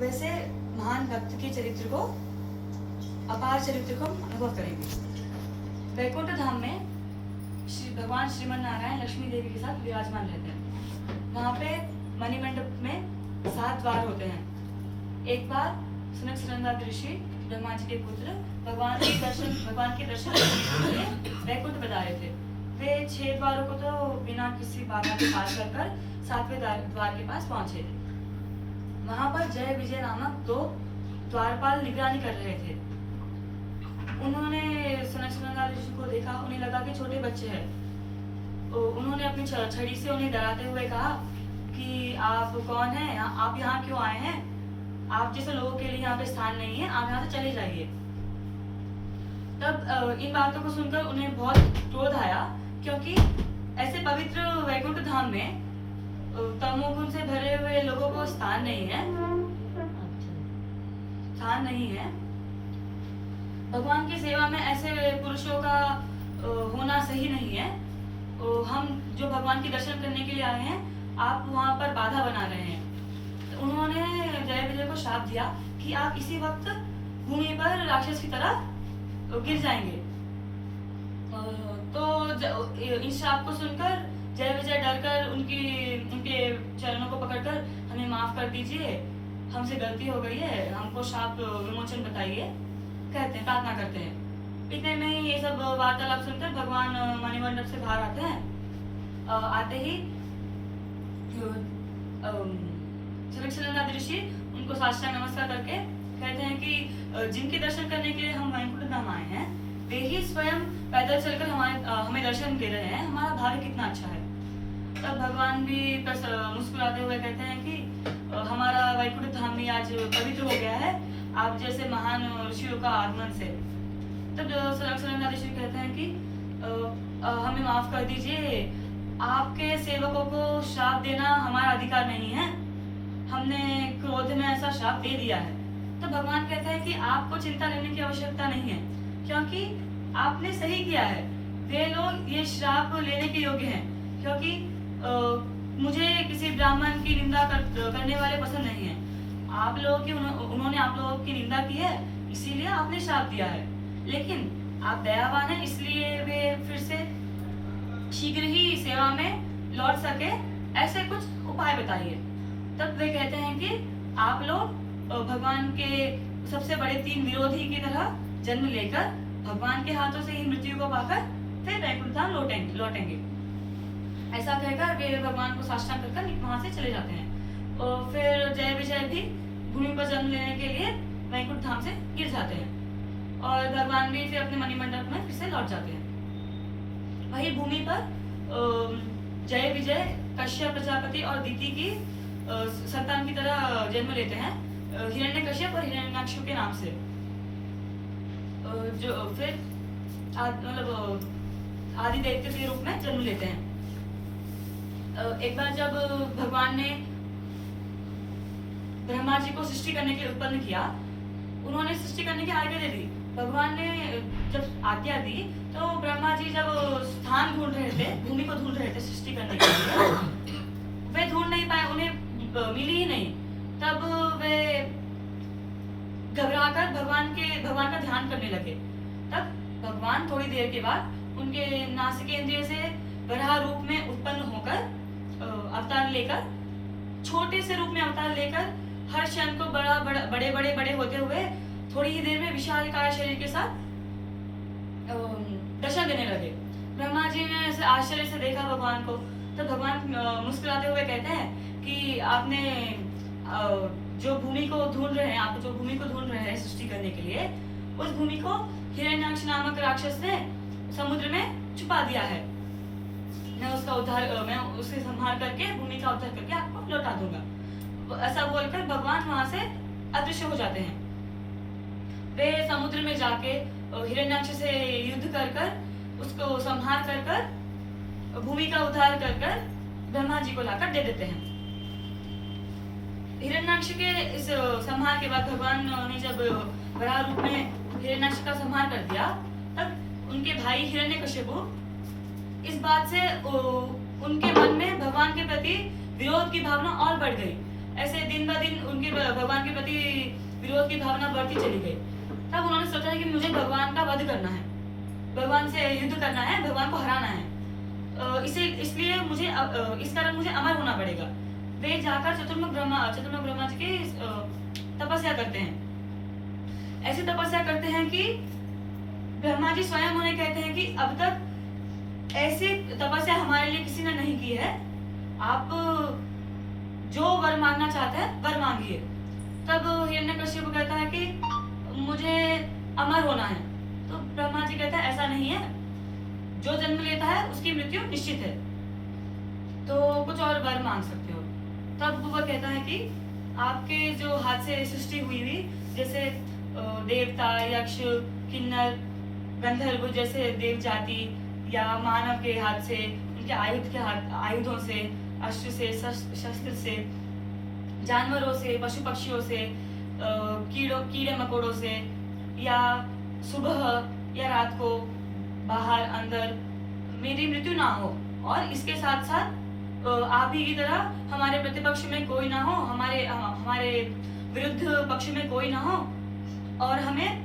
वैसे महान भक्त के चरित्र को, अपार चरित्र को अनुभव करेंगे। वैकुंठ धाम में भगवान श्रीमन नारायण लक्ष्मी देवी के साथ विराजमान रहते हैं। वहाँ पे मणिमंडप में 7 द्वार होते हैं। एक बार सनक सनंदनाथ ऋषि ब्रह्मा जी के पुत्र भगवान के दर्शन करने के लिए वैकुंठ पधारे थे। वे 6 द्वारों को तो बिना किसी बाधा के पार कर 7वें द्वार के पास पहुंचे थे। वहां पर जय विजय नामक 2 द्वारपाल निगरानी कर रहे थे। उन्होंने सनक सनंदनाथ ऋषि को देखा। उन्हें लगा कि छोटे बच्चे हैं। उन्होंने अपनी छड़ी से उन्हें डराते हुए कहा कि आप कौन हैं, आप यहाँ क्यों आए हैं? आप जैसे लोगों के लिए यहाँ पे स्थान नहीं है, आप यहाँ से चले जाइए। तब इन बातों को सुनकर उन्हें बहुत क्रोध आया, क्योंकि ऐसे पवित्र वैकुंठ धाम में तमोगुण से भरे हुए लोगों को स्थान नहीं है। भगवान की सेवा में ऐसे पुरुषों का होना सही नहीं है। हम जो भगवान के दर्शन करने के लिए आए हैं, आप वहाँ पर बाधा बना रहे हैं। उन्होंने जय विजय को श्राप दिया कि आप इसी वक्त भूमि पर राक्षस की तरह गिर जाएंगे। तो इस श्राप को सुनकर जय विजय डरकर उनके चरणों को पकड़कर हमें माफ कर दीजिए, हमसे गलती हो गई है, हमको श्राप विमोचन बताइए कहते हैं, प्रार्थना करते हैं। इतने में ही ये सब वार्तालाप सुनकर भगवान मणिमंडप से बाहर आते हैं। आते ही सनक सनंदनाथ ऋषि उनको साष्टांग नमस्कार करके कहते हैं कि जिनके दर्शन करने के लिए हम वैकुंठ धाम आए हैं, वे ही स्वयं पैदल चलकर हमें दर्शन दे रहे हैं। हमारा भाग्य कितना अच्छा है। तब भगवान भी मुस्कुराते हुए कहते हैं कि हमारा वैकुंठ धाम भी आज पवित्र हो गया है, आप जैसे महान ऋषियों का आगमन से। तब सनक सनंदनाथ ऋषि कहते हैं कि हमें माफ कर दीजिए, आपके सेवकों को श्राप देना हमारा अधिकार नहीं है, हमने क्रोध में ऐसा श्राप दे दिया है। तो भगवान कहते हैं कि आपको चिंता लेने की आवश्यकता नहीं है, क्योंकि आपने सही किया है। वे लोग ये श्राप लेने के योग्य हैं, क्योंकि मुझे किसी ब्राह्मण की निंदा करने वाले पसंद नहीं है। आप लोगों की उन्होंने आप लोगों की निंदा की है, इसीलिए आपने श्राप दिया है। लेकिन आप दयावान हैं, इसलिए वे फिर से शीघ्र ही सेवा में लौट सके, ऐसे कुछ उपाय बताइए। तब वे कहते हैं कि आप लोग भगवान के सबसे बड़े 3 विरोधी की तरह जन्म लेकर भगवान के हाथों से ही मृत्यु को पाकर फिर वैकुंठ धाम लौटेंगे। ऐसा कहकर वे भगवान को साष्टांग कर वहां से चले जाते हैं। और फिर जय विजय भी भूमि पर जन्म लेने के लिए वैकुंठ धाम से गिर जाते हैं और भगवान भी फिर अपने मणिमंडप में फिर से लौट जाते हैं। वही भूमि पर जय विजय कश्यप प्रजापति और दिति की संतान की तरह जन्म लेते हैं, हिरण्यकश्यप और हिरण्याक्ष के नाम से। जो फिर मतलब आदि दैत्य के रूप में जन्म लेते हैं। एक बार जब भगवान ने ब्रह्मा जी को सृष्टि करने के लिए उत्पन्न किया, उन्होंने सृष्टि करने की आज्ञा दे दी। भगवान ने जब आज्ञा दी तो ब्रह्मा जी जब स्थान ढूंढ रहे थे, भूमि को ढूंढ रहे थे सृष्टि करने के लिए, वे ढूंढ नहीं पाए, उन्हें मिली ही नहीं। तब वे घबराकर भगवान का ध्यान करने लगे। तब भगवान थोड़ी देर के बाद उनके नासिकेंद्रिय से वराह रूप में उत्पन्न होकर अवतार लेकर, छोटे से रूप में अवतार लेकर हर क्षण को बड़े होते हुए थोड़ी ही देर में विशालकाय शरीर के साथ दर्शन देने लगे। ब्रह्मा जी ने ऐसे आश्चर्य से देखा भगवान को। तो भगवान मुस्कुराते हुए कहते हैं कि आपने जो भूमि को ढूंढ रहे हैं सृष्टि करने के लिए, उस भूमि को हिरण्याक्ष नामक राक्षस ने समुद्र में छुपा दिया है। मैं उसे संहार करके भूमि का उद्धार करके आपको लौटा दूंगा। ऐसा बोलकर भगवान वहां से अदृश्य हो जाते हैं। वे समुद्र में जाके हिरण्याक्ष से युद्ध कर उसको संहार कर भूमि का उद्धार कर ब्रह्मा जी को लाकर दे देते हैं। हिरण्याक्ष के इस संहार के बाद भगवान ने जब वराह रूप में हिरण्याक्ष का संहार कर दिया, तब उनके भाई हिरण्यकश्यपु इस बात से उनके मन में भगवान के प्रति विरोध की भावना और बढ़ गई। ऐसे दिन ब दिन उनके भगवान के प्रति विरोध की भावना बढ़ती चली गई। तब उन्होंने सोचा कि मुझे भगवान का वध करना है, भगवान से युद्ध करना है, भगवान को हराना है। इसलिए मुझे इस कारण मुझे अमर होना पड़ेगा। वे जाकर चतुर्मुख ब्रह्मा जी की तपस्या करते हैं। ऐसी तपस्या करते हैं कि ब्रह्मा जी स्वयं उन्हें कहते हैं कि अब तक ऐसी तपस्या हमारे लिए किसी ने नहीं की है, आप जो वर मांगना चाहते हैं वर मांगिए। तब हिरण्यकश्यप कहता है कि मुझे अमर होना है। तो ब्रह्मा जी कहता है ऐसा नहीं है, जो जन्म लेता है उसकी मृत्यु निश्चित है, तो कुछ और वर मांग सकते हो। तब वो कहता है कि आपके जो हाथ से सृष्टि हुई जैसे देवता, यक्ष, किन्नर, गंधर्व जैसे देव जाति या मानव के हाथ से, उनके आयुधों से, अस्त्र से, शस्त्र से, जानवरों से, पशु पक्षियों से, कीड़े मकोड़ों से, या सुबह या रात को बाहर अंदर मेरी मृत्यु ना हो, और इसके साथ साथ आप ही की तरह हमारे प्रतिपक्ष में कोई ना हो, हमारे विरुद्ध पक्ष में कोई ना हो, और हमें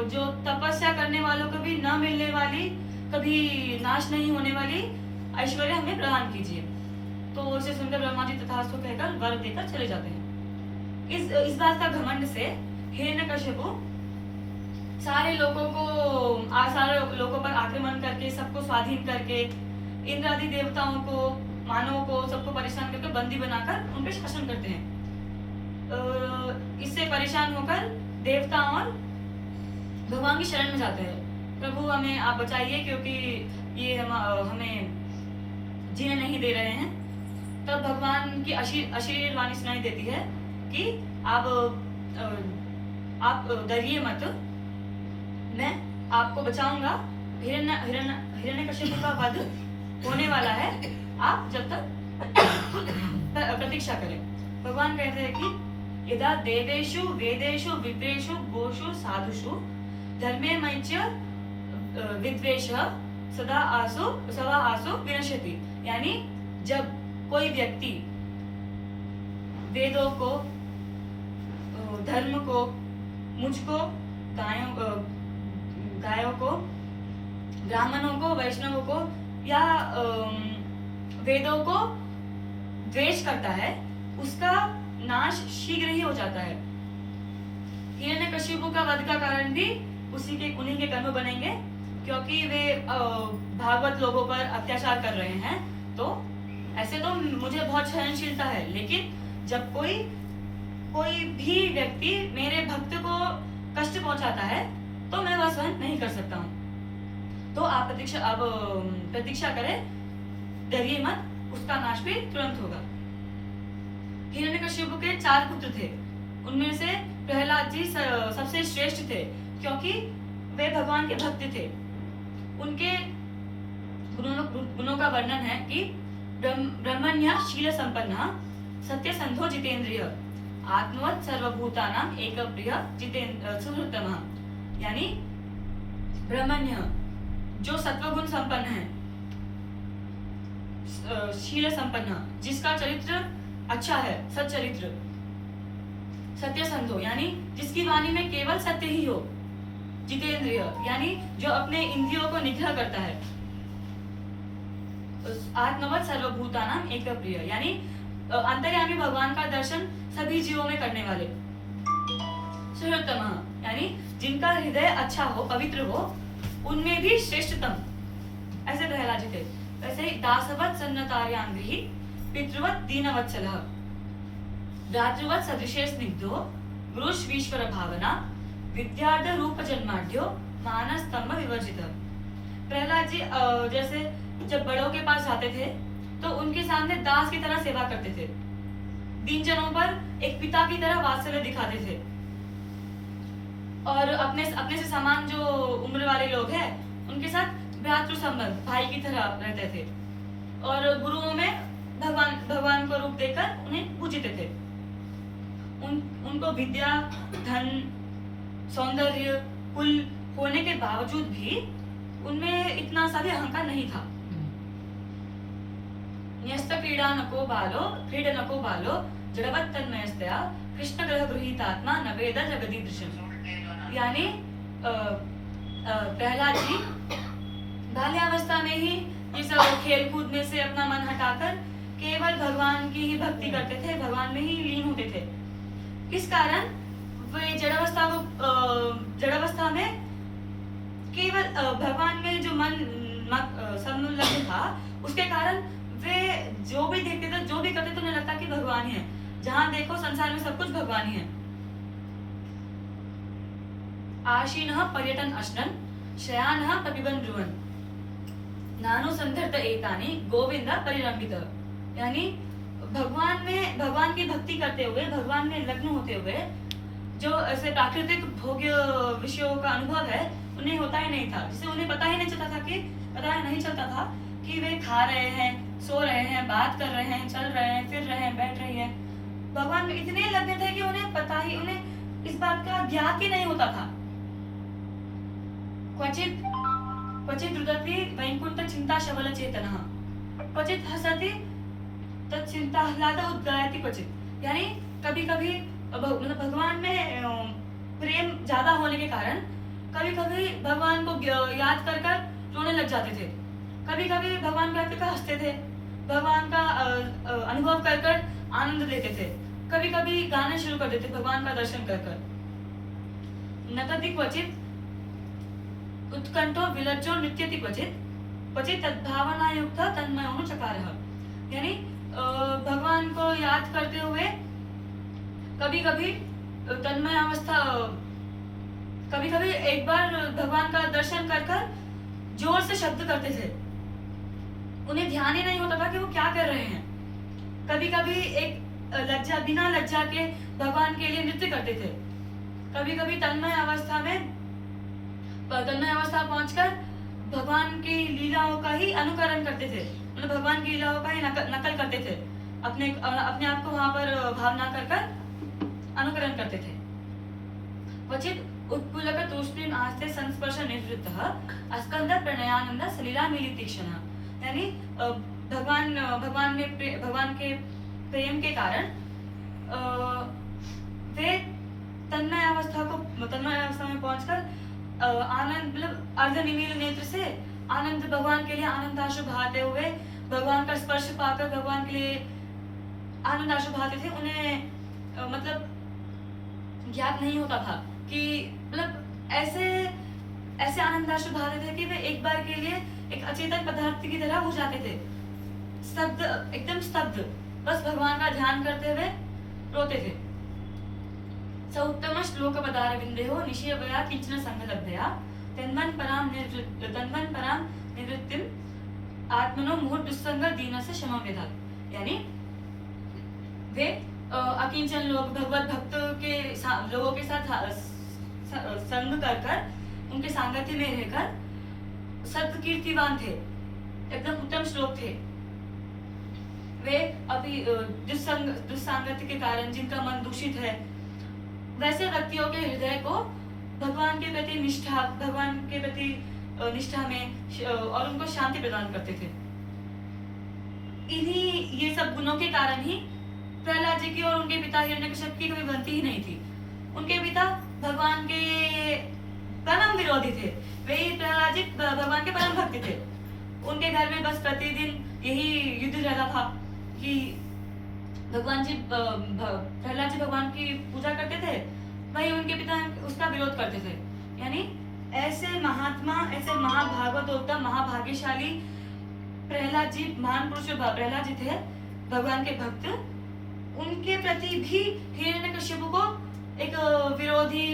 जो तपस्या करने वालों को भी न मिलने वाली, कभी नाश नहीं होने वाली ऐश्वर्य हमें प्रदान कीजिए। तो उसे सुनकर ब्रह्मा जी तथास्तु कहकर वर देकर चले जाते हैं। इस बात का घमंड से हिरण्यकश्यप सारे लोगों पर आक्रमण करके, सबको स्वाधीन करके, इंद्र आदि देवताओं को, मानवों को, सबको परेशान करके बंदी बनाकर उन पे शासन करते हैं। इससे परेशान होकर देवता और भगवान की शरण में जाते हैं। प्रभु हमें आप बचाइए, क्योंकि ये हमें जीने नहीं दे रहे हैं। तब भगवान की अशीर वाणी सुनाई देती है कि आप डरिए मत, मैं आपको बचाऊंगा। हिरण्यकश्यप का वध होने वाला है, आप जब तक प्रतीक्षा करें। भगवान कहते हैं कि यदा देवेषु वेदेषु विप्रेषु गोषु साधुषु धर्मे मैच्य विद्वेषः सदा आसु विनश्यति। यानी जब कोई व्यक्ति वेदों को, धर्म को, मुझको, गायों को, ब्राह्मणों को, वैष्णवों को या वेदों को द्वेष करता है, उसका नाश शीघ्र ही हो जाता है। हिरण्यकश्यप का वध का कारण भी उन्हीं के कर्म बनेंगे, क्योंकि वे भागवत लोगों पर अत्याचार कर रहे हैं। तो ऐसे तो मुझे बहुत सहनशीलता है, लेकिन जब कोई भी व्यक्ति मेरे भक्त को कष्ट पहुंचाता है तो मैं वह सहन नहीं कर सकता हूँ। तो आप प्रतीक्षा करें, डरिए मत, उसका नाश भी तुरंत होगा। हिरण्यकश्यप के 4 पुत्र थे, उनमें से प्रहलाद जी सबसे श्रेष्ठ थे, क्योंकि वे भगवान के भक्त थे। उनके गुणों का वर्णन है कि ब्रह्मण्य शील संपन्न, सत्यसंधो जितेंद्रिय, आत्मवत् सर्वभूतानां एकप्रिय सुहृतम। यानी ब्रह्मण्य जो सत्वगुण संपन्न है, शील संपन्न जिसका चरित्र अच्छा है, सच्चरित्र, सत्यसंधो यानी जिसकी वाणी में केवल सत्य ही हो, जितेंद्रिय यानी जो अपने इंद्रियों को निग्रह करता है, आत्मवत् सर्वभूतानां एकप्रिय यानी अंतर्यामी भगवान का दर्शन सभी जीवों में करने वाले, सुहृतम यानी जिनका हृदय अच्छा हो, पवित्र हो, उनमें भी श्रेष्ठतम। ऐसे प्रहलाद जी थे। वैसे ही दासवत् सन्नतार्याङ्घ्रिः, पितृवत् दीनवत्सलः, भ्रातृवत् सदृशे स्निग्धो, गुरुष्वीश्वर भावना, विद्यार्थ रूप जन्माढ्यो, मानस्तंभ विवर्जितः। प्रहलाद जी जैसे जब बड़ों के पास जाते थे तो उनके सामने दास की तरह सेवा करते थे, दीनजनों पर एक पिता की तरह वात्सल्य दिखाते थे, और अपने से समान जो उम्र वाले लोग हैं उनके साथ भ्रातृ संबंध, भाई की तरह रहते थे, और गुरुओं में भगवान को रूप देकर उन्हें पूजते थे। उनको विद्या, धन, सौंदर्य, कुल होने के बावजूद भी उनमें इतना सा भी अहंकार नहीं था। न्यस्त क्रीडनको बालो जड़वत् तन्मयस्तया कृष्ण ग्रह गृहीतात्मा न वेद जगदीदृशम्। यानी प्रहलाद जी बाल्यावस्था में ही ये सब खेल कूद में से अपना मन हटाकर केवल भगवान की ही भक्ति करते थे, भगवान में ही लीन होते थे। इस कारण वे जड़ावस्था में केवल भगवान में जो मन संलग्न था, उसके कारण वे जो भी देखते थे, जो भी करते थे, उन्हें लगता कि भगवान ही है। जहां देखो संसार में सब कुछ भगवान ही है। आशीनः पर्यटन अश्नन् शयानः पिबन् ब्रुवन् नानो संधर्त एतानि गोविंद परिरंगित। यानी भगवान की भक्ति करते हुए, भगवान में लग्न होते हुए जो ऐसे प्राकृतिक भोग्य विषयों का अनुभव है उन्हें होता ही नहीं था, जिससे उन्हें पता नहीं चलता था कि वे खा रहे हैं, सो रहे हैं, बात कर रहे हैं, चल रहे हैं, फिर रहे हैं, बैठ रहे हैं। भगवान में इतने लगे थे कि उन्हें इस बात का ज्ञात ही नहीं होता था। क्वचित रुदति वैकुंठ चिंता शबल चेतनः क्वचित हसति तच्चिंताह्लाद उद्गायति क्वचित। यानी कभी कभी मतलब भगवान में प्रेम ज्यादा होने के कारण कभी कभी भगवान को याद कर रोने लग जाते थे, कभी कभी भगवान को याद कर हंसते थे, भगवान का अनुभव कर आनंद लेते थे, कभी कभी गाने शुरू कर देते भगवान का दर्शन कर। नतति क्वचित उत्कंठो विलज्जो नृत्यति क्वचित तद्भावनायुक्त तन्मयो चकारः। यानी भगवान को याद करते हुए कभी कभी तन्मय अवस्था, कभी कभी एक बार भगवान का दर्शन कर जोर से शब्द करते थे, उन्हें ध्यान ही नहीं होता था कि वो क्या कर रहे हैं। कभी कभी एक बिना लज्जा के भगवान के लिए नृत्य करते थे। कभी कभी तन्मय अवस्था पहुंचकर भगवान की लीलाओं का ही अनुकरण करते थे, मतलब भगवान की लीलाओं का ही नकल करते थे, अपने आप को वहां पर भावना कर अनुकरण करते थे। क्वचित उत्पुलक तूष्णीम आस्ते संस्पर्श निवृत्तः अस्कंद प्रणयानंद सलीला मिली तीक्ष्ण। यानी भगवान के प्रेम के कारण वे तन्मय अवस्था में पहुंचकर आनंद मतलब अर्धनिमील नेत्र से आनंद, भगवान के लिए आनंद आंसू बहाते हुए, भगवान का स्पर्श पाकर भगवान के लिए आनंद आंसू बहाते थे। उन्हें मतलब ज्ञात नहीं होता था कि मतलब ऐसे आनंद आंसू बहाते थे कि वे एक बार के लिए एक अचेतन पदार्थ की तरह हो जाते थे, स्तब्ध, एकदम स्तब्ध, बस भगवान का ध्यान करते हुए रोते थे। स उत्तम श्लोक पदारविंदेहो निशीयवया किंचन संगलब्धया तन्मन पराम निवृत्तिम आत्मनो मुहुर दुस्संग दीनस्य शमं विदधात्। यानी वे अकिंचन लोग भगवत भक्त के लोगों के साथ संग कर उनके सांगत्य में रहकर सत्कीर्तिवान थे, एकदम उत्तम श्लोक थे। वे अभी दुस्संगति के कारण जिनका मन दूषित है, वैसे व्यक्तियों के हृदय को भगवान के प्रति निष्ठा में और उनको शांति प्रदान करते थे। इन्हीं ये सब गुणों के कारण ही प्रहलाद जी की और उनके पिता हिरण्यकश्यप की कभी बनती ही नहीं थी। उनके पिता भगवान के परम विरोधी थे, वही प्रहलाद जी भगवान के परम भक्त थे। उनके घर में बस प्रतिदिन यही युद्ध रहता था कि प्रहलाद जी भगवान की पूजा करते थे, वही उनके पिता उसका विरोध करते थे। यानी ऐसे महात्मा, ऐसे महाभागवतोत्तम, महाभाग्यशाली प्रहलाद जी, महान पुरुष प्रहलाद जी थे, भगवान के भक्त। उनके प्रति भी हिरण्यकश्यप को एक विरोधी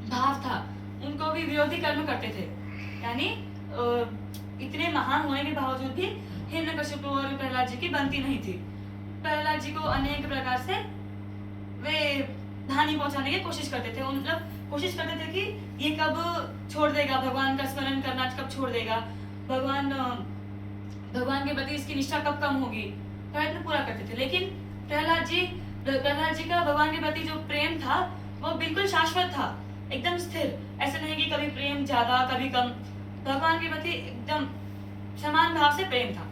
भाव था, उनको भी विरोधी कर्म करते थे। यानी इतने महान होने के बावजूद भी हिरण्यकश्यप और प्रहलाद जी की बनती नहीं थी। प्रहलाद जी को अनेक प्रकार से वे हानि पहुंचाने की कोशिश करते थे, मतलब कोशिश करते थे कि ये कब छोड़ देगा, भगवान का स्मरण करना कब छोड़ देगा, भगवान के प्रति इसकी निष्ठा कब कम होगी, प्रयत्न पूरा करते थे। लेकिन प्रहलाद जी का भगवान के प्रति जो प्रेम था वो बिल्कुल शाश्वत था, एकदम स्थिर। ऐसे नहीं कि कभी प्रेम ज्यादा कभी कम, भगवान के प्रति एकदम समान भाव से प्रेम था।